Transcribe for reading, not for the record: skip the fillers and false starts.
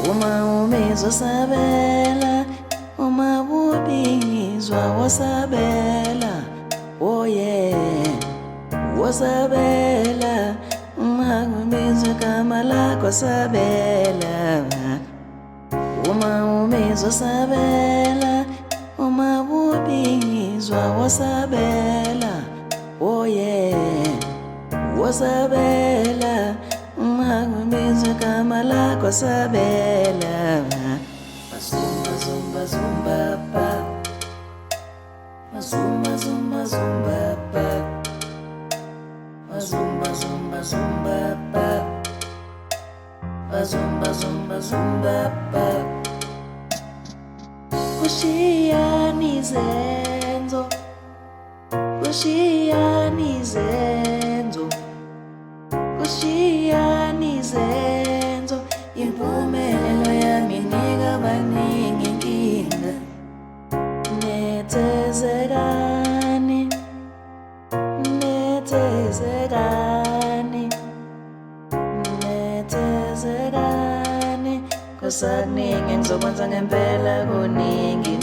Uma umizosabela, uma ubizwa wasabela. Oh yeah, wasabela. Uma umizwa kama lako sabela. Uma umizosabela, uma ubizwa wasabela. Oh yeah, wasabela. Uma umizwa kama lako sabela. Mazumba zumba zumba pa. Mazumba zumba zumba pa. Mazumba zumba zumba pa. Mazumba zumba zumba pa. Kushiyani zenzo, kushiyani zenzo, kushiyani zenzo. Impumelelo yami nika baningi inkinga. Nethezekani, nethezekani, nethezekani. Kusakuningi ngizokwenza ngempela kuningi.